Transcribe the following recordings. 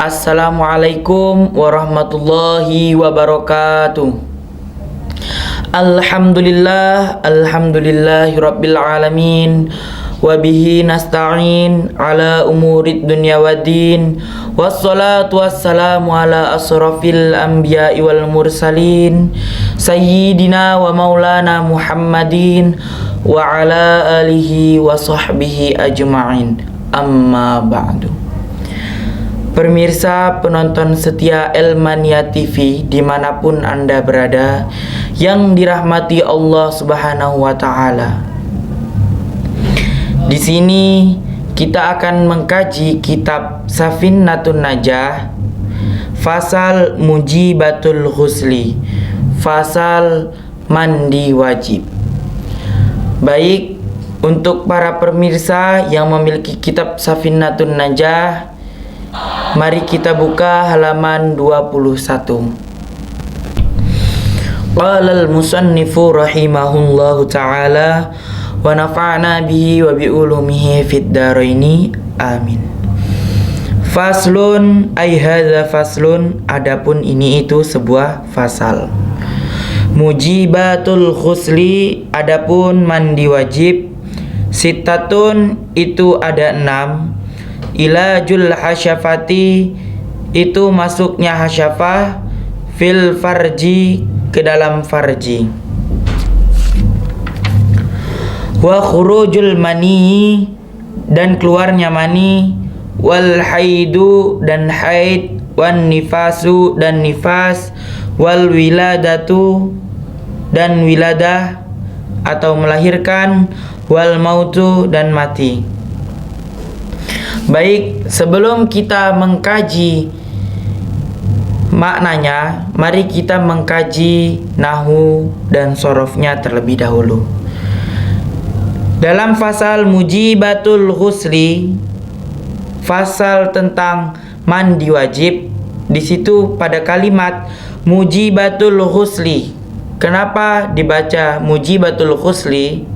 Assalamualaikum warahmatullahi wabarakatuh. Alhamdulillahi rabbil alamin. Wabihi nasta'in ala umurid dunya waddin. Wassalatu wassalamu ala asrafil anbiya'i wal mursalin Sayyidina wa maulana Muhammadin wa ala alihi wa sahbihi ajma'in. Amma ba'du. Pemirsa penonton setia Elmania TV dimanapun Anda berada, yang dirahmati Allah Subhanahu wa Ta'ala. Di sini kita akan mengkaji kitab Safinnatun Najah, fasal Mujibatul Ghusli, fasal mandi wajib. Baik, untuk para pemirsa yang memiliki kitab Safinnatun Najah, mari kita buka halaman 21. Qala al-musannifu rahimahullahu ta'ala wa nafa'na bihi wa bi ulumihi fid dharaini amin. Faslun ay hadza faslun, adapun ini itu sebuah fasal. Mujibatul ghusli, adapun mandi wajib. Sittatun, itu ada 6. Ilajul hasyafati, itu masuknya hasyafah. Fil farji, ke dalam farji. Wa khurujul mani, dan keluarnya mani. Wal haidu, dan haid. Wan nifasu, dan nifas. Wal wiladatu, dan wiladah atau melahirkan. Wal mautu, dan mati. Baik, sebelum kita mengkaji maknanya, mari kita mengkaji nahwu dan sorofnya terlebih dahulu. Dalam fasal Mujibatul Ghusli, fasal tentang mandi wajib, di situ pada kalimat Mujibatul Ghusli, kenapa dibaca Mujibatul Ghusli?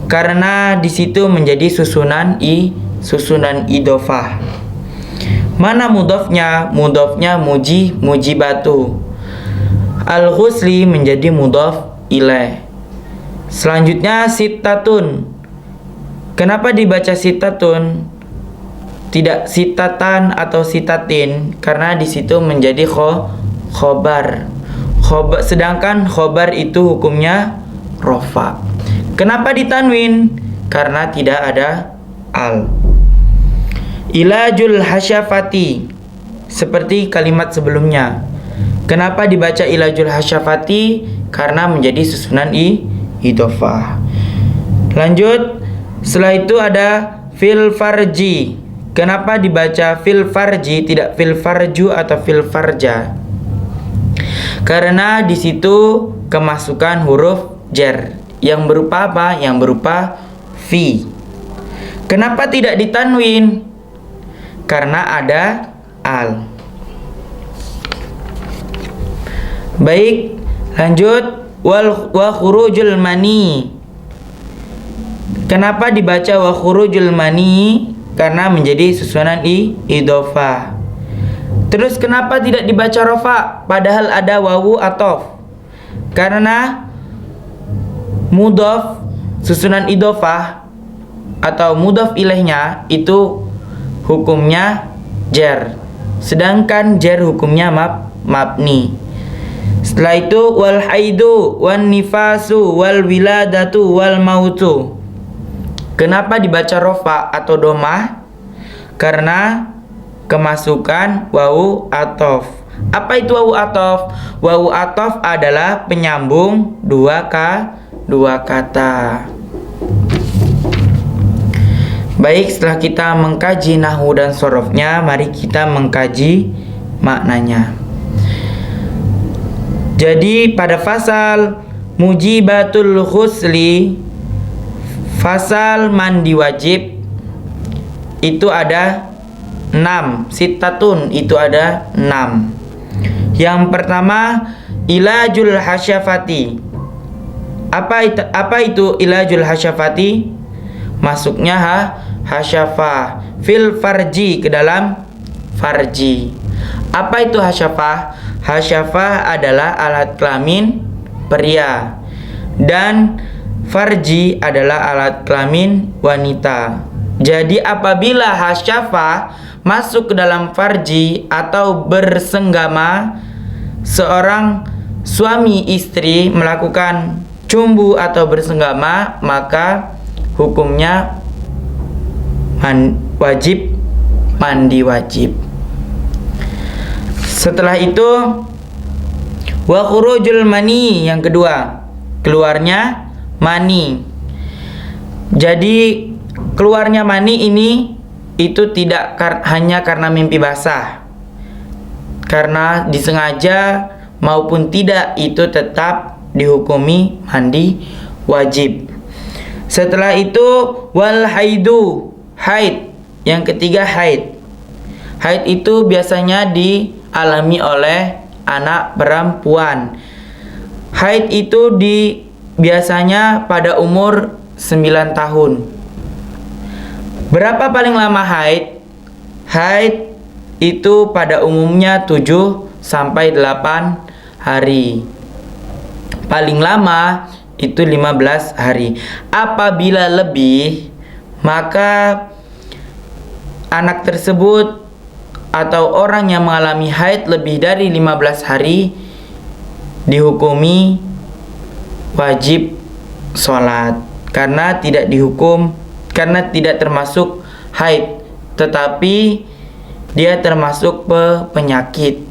Karena di situ menjadi susunan idhofah. Mana mudhofnya? Mudhofnya mujibatu. Al-ghusli menjadi mudhof ilaih. Selanjutnya sittatun. Kenapa dibaca sittatun? Tidak sitatan atau sitatin, karena di situ menjadi khobar. Sedangkan khobar itu hukumnya rofa. Kenapa ditanwin? Karena tidak ada al. Ilajul hasyafati, seperti kalimat sebelumnya. Kenapa dibaca ilajul hasyafati? Karena menjadi susunan idhofah. Lanjut, setelah itu ada fil farji. Kenapa dibaca fil farji, tidak fil farju atau fil farja? Karena di situ kemasukan huruf jar yang berupa apa? Yang berupa fi. Kenapa tidak ditanwin? Karena ada al. Baik, lanjut. Wa khurujul mani. Kenapa dibaca wa khurujul mani? Karena menjadi susunan idhofah. Terus kenapa tidak dibaca rofa padahal ada wawu atof? Karena mudhof susunan idhofah atau mudhof ilaihnya itu hukumnya jar, sedangkan jar hukumnya mabni. Setelah itu wal haidu wan nifasu wal wiladatu wal mautu. Kenapa dibaca rofa atau domah? Karena kemasukan wawu atof. Apa itu wawu atof? Wawu atof adalah penyambung dua kata. Baik, setelah kita mengkaji nahwu dan sorofnya, mari kita mengkaji maknanya. Jadi pada fasal Mujibatul Ghusli, fasal mandi wajib, itu ada 6. Sittatun itu ada 6. Yang pertama ilajul hasyafati. Apa itu ilajul hasyafati? Masuknya hasyafah fil farji, ke dalam farji. Apa itu hasyafah? Hasyafah adalah alat kelamin pria dan farji adalah alat kelamin wanita. Jadi apabila hasyafah masuk ke dalam farji atau bersenggama, seorang suami istri melakukan cumbu atau bersenggama, maka hukumnya wajib mandi wajib. Setelah itu wa khurujul mani, yang kedua, keluarnya mani. Jadi keluarnya mani ini itu tidak hanya karena mimpi basah, karena disengaja maupun tidak, itu tetap dihukumi mandi wajib. Setelah itu wal haidu, haid. Yang ketiga haid. Haid itu biasanya dialami oleh anak perempuan. Haid itu biasanya pada umur 9 tahun. Berapa paling lama haid? Haid itu pada umumnya 7 sampai 8 hari. Paling lama itu 15 hari. Apabila lebih, maka anak tersebut atau orang yang mengalami haid lebih dari 15 hari dihukumi wajib sholat, karena tidak termasuk haid, tetapi dia termasuk penyakit.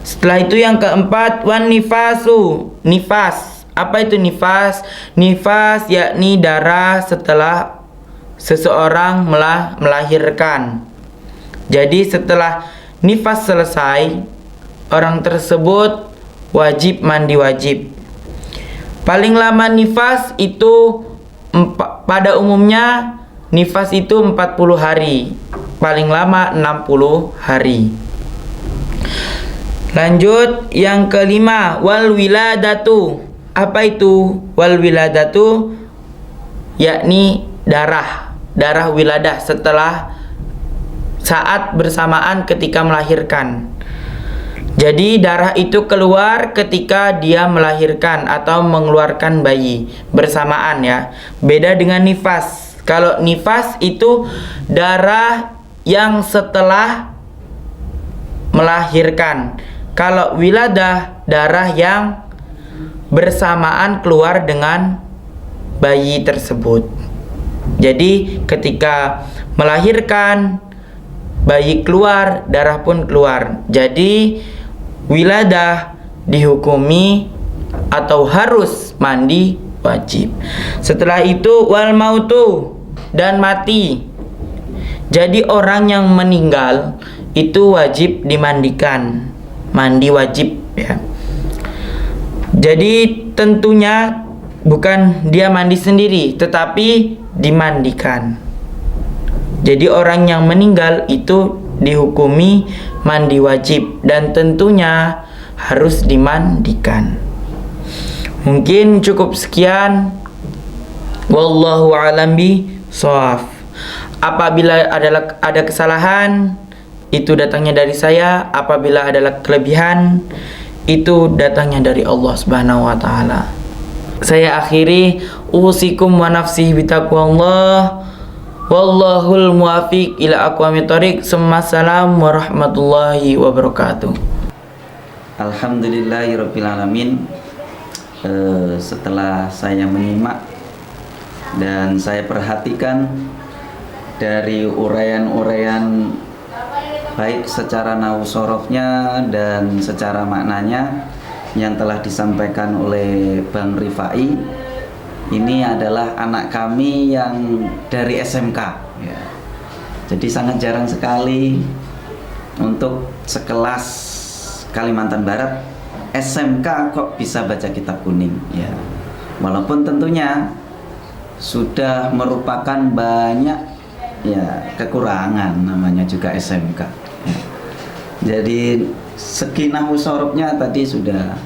Setelah itu yang keempat wan nifasu, nifas. Apa itu nifas? Nifas yakni darah setelah seseorang melahirkan. Jadi setelah nifas selesai, orang tersebut wajib mandi wajib. Paling lama nifas itu pada umumnya nifas itu 40 hari, paling lama 60 hari. Lanjut yang kelima wal wiladatu. Apa itu wal wiladatu? Yakni darah wiladah setelah saat bersamaan ketika melahirkan. Jadi darah itu keluar ketika dia melahirkan atau mengeluarkan bayi bersamaan ya. Beda dengan nifas. Kalau nifas itu darah yang setelah melahirkan. Kalau wiladah darah yang bersamaan keluar dengan bayi tersebut. Jadi ketika melahirkan, bayi keluar, darah pun keluar. Jadi wiladah dihukumi atau harus mandi wajib. Setelah itu wal mautu, dan mati. Jadi orang yang meninggal itu wajib dimandikan, mandi wajib ya. Jadi tentunya bukan dia mandi sendiri, tetapi dimandikan. Jadi orang yang meninggal itu dihukumi mandi wajib dan tentunya harus dimandikan. Mungkin cukup sekian. Wallahu a'lam bishawab. Apabila ada kesalahan, itu datangnya dari saya. Apabila ada kelebihan, itu datangnya dari Allah Subhanahu wa taala. Saya akhiri, usikum wa nafsi bitaqwallah. Wallahul muwafiq ila aqwamit thoriq. Assalamualaikum warahmatullahi wabarakatuh. Alhamdulillahirabbil alamin. Setelah saya menyimak dan saya perhatikan dari uraian-uraian baik secara nahwu-shorofnya dan secara maknanya yang telah disampaikan oleh Bang Rifai, ini adalah anak kami yang dari SMK ya. Jadi sangat jarang sekali untuk sekelas Kalimantan Barat SMK kok bisa baca kitab kuning ya. Walaupun tentunya sudah merupakan banyak ya kekurangan, namanya juga SMK ya. Jadi segi nahwu sorofnya tadi sudah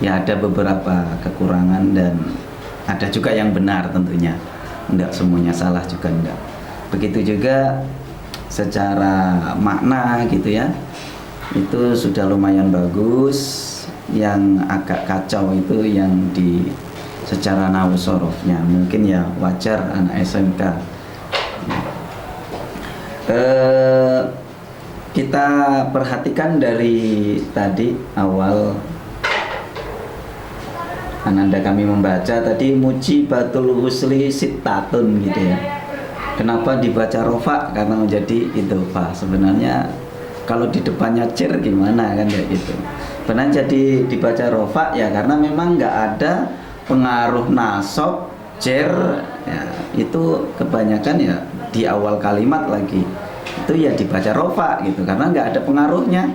ya ada beberapa kekurangan dan ada juga yang benar tentunya, enggak semuanya salah juga enggak. Begitu juga secara makna gitu ya, itu sudah lumayan bagus. Yang agak kacau itu yang di secara nahwu sorofnya, mungkin ya wajar anak SMK. Kita perhatikan dari tadi awal ananda kami membaca tadi mujibatul husli sittatun gitu ya. Kenapa dibaca rofa? Karena menjadi idhofah. Sebenarnya kalau di depannya cer gimana kan kayak gitu. Benar jadi dibaca rofa ya karena memang nggak ada pengaruh nasab cer ya, itu kebanyakan ya di awal kalimat lagi itu ya dibaca rofa gitu karena nggak ada pengaruhnya,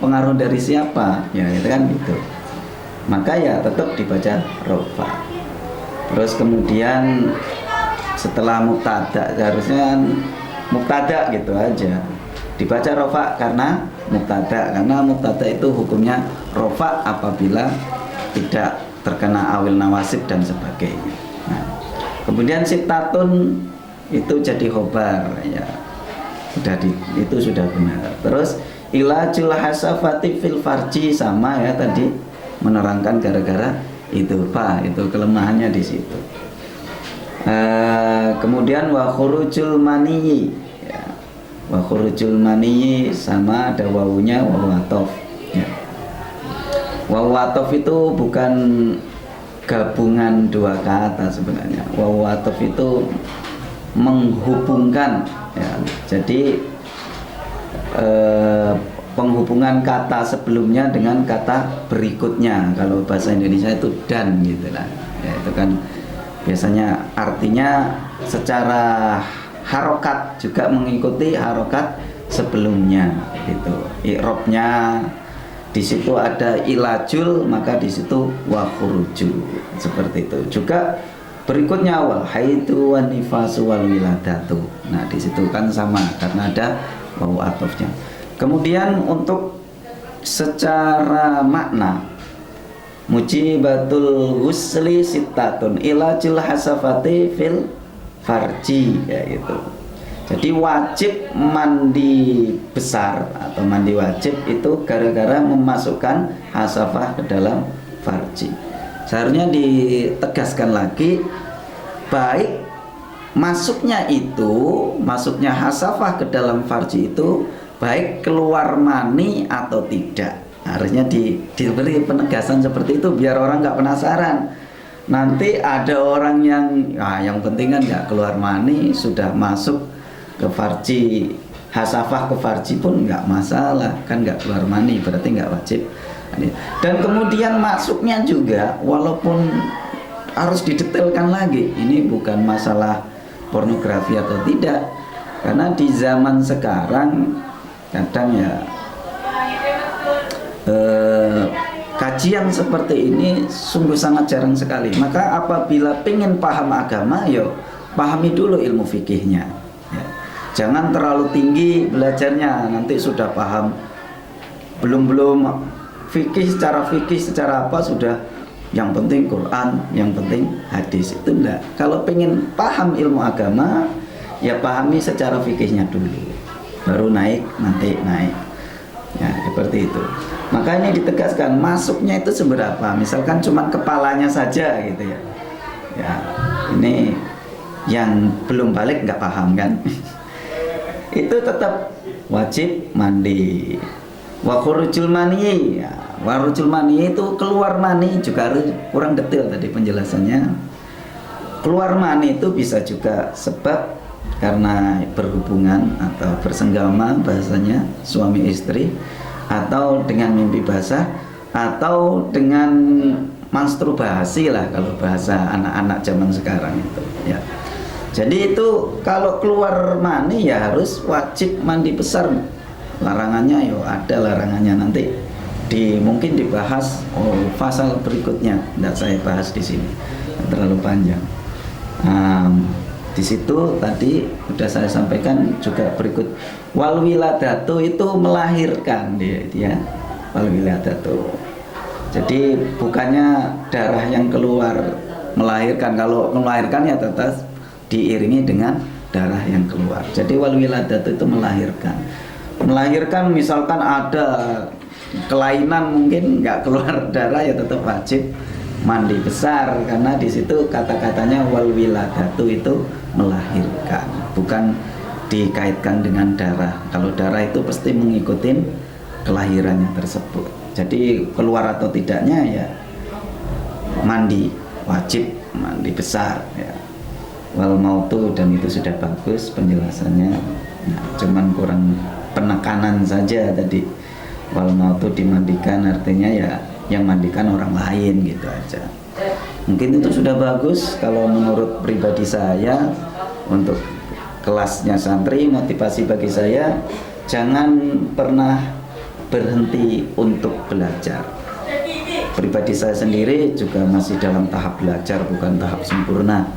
pengaruh dari siapa ya itu kan gitu, maka ya tetap dibaca rofa. Terus kemudian setelah mubtada harusnya mubtada gitu aja dibaca rofa karena mubtada itu hukumnya rofa apabila tidak terkena awil nawasib dan sebagainya. Nah, kemudian sittatun itu jadi khobar ya, itu sudah benar. Terus ilajul hasafati fil farji sama ya tadi menerangkan gara-gara idhofah itu kelemahannya di situ. Kemudian wa khurujul maniyi ya. Wa khurujul maniyi sama ada wawunya wawu atof ya. Wawu atof itu bukan gabungan dua kata sebenarnya. Wawu atof itu menghubungkan ya. Jadi penghubungan kata sebelumnya dengan kata berikutnya. Kalau bahasa Indonesia itu dan gitu lah ya, itu kan biasanya artinya secara harokat juga mengikuti harokat sebelumnya gitu. I'rabnya di situ ada ilajul maka di situ wa khuruju seperti itu. Juga berikutnya wal haidu wan nifasu wal wiladatu. Nah, di situ kan sama karena ada wawu atofnya. Kemudian untuk secara makna mujibatul husli sittatun ilajul hasafati fil farji ya itu. Jadi wajib mandi besar atau mandi wajib itu gara-gara memasukkan hasafah ke dalam farji. Seharusnya ditegaskan lagi baik masuknya hasafah ke dalam farji itu baik keluar mani atau tidak. Harusnya diberi penegasan seperti itu biar orang nggak penasaran. Nanti ada orang yang penting kan nggak keluar mani sudah masuk ke farji, hasafah ke farji pun nggak masalah kan, nggak keluar mani berarti nggak wajib. Dan kemudian masuknya juga walaupun harus didetailkan lagi, ini bukan masalah pornografi atau tidak, karena di zaman sekarang kadang ya kajian seperti ini sungguh sangat jarang sekali. Maka apabila pengen paham agama, yo pahami dulu ilmu fikihnya ya. Jangan terlalu tinggi belajarnya, nanti sudah paham belum fikih secara apa sudah yang penting Quran, yang penting hadis, itu enggak. Kalau pengen paham ilmu agama ya pahami secara fikihnya dulu, baru nanti naik ya, seperti itu. Maka ini ditegaskan masuknya itu seberapa, misalkan cuma kepalanya saja gitu ya. Ya, ini yang belum balik nggak paham kan. Itu tetap wajib mandi. Wa khurujul mani ya, wa khurujul mani itu keluar mani juga kurang detail tadi penjelasannya. Keluar mani itu bisa juga sebab karena berhubungan atau bersenggama bahasanya suami istri, atau dengan mimpi basah, atau dengan masturbasi lah kalau bahasa anak-anak zaman sekarang itu ya. Jadi itu kalau keluar mani ya harus wajib mandi besar. Larangannya yo ada larangannya, nanti mungkin dibahas pasal berikutnya, tidak saya bahas di sini terlalu panjang. Di situ tadi sudah saya sampaikan juga berikut, wal wiladatu itu melahirkan dia wal wiladatu. Jadi bukannya darah yang keluar melahirkan, kalau melahirkan ya tetap diiringi dengan darah yang keluar. Jadi wal wiladatu itu melahirkan. Melahirkan misalkan ada kelainan mungkin nggak keluar darah ya tetap wajib mandi besar, karena di situ kata-katanya wal wiladatu itu melahirkan, bukan dikaitkan dengan darah. Kalau darah itu pasti mengikuti kelahirannya tersebut. Jadi keluar atau tidaknya ya mandi, wajib mandi besar ya. Wal mautu, dan itu sudah bagus penjelasannya. Nah, cuman kurang penekanan saja tadi. Wal mautu dimandikan artinya ya yang mandikan orang lain gitu aja. Mungkin itu sudah bagus kalau menurut pribadi saya. Untuk kelasnya santri, motivasi bagi saya jangan pernah berhenti untuk belajar. Pribadi saya sendiri juga masih dalam tahap belajar, bukan tahap sempurna.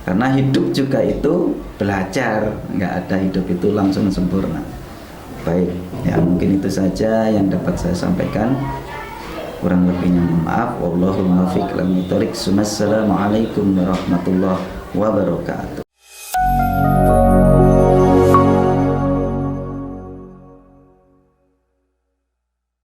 Karena hidup juga itu belajar, nggak ada hidup itu langsung sempurna. Baik, ya mungkin itu saja yang dapat saya sampaikan. Kurang lebihnya mohon maaf. Wallahul muwaffiq ila aqwamit thoriq. Assalamualaikum warahmatullahi wabarakatuh.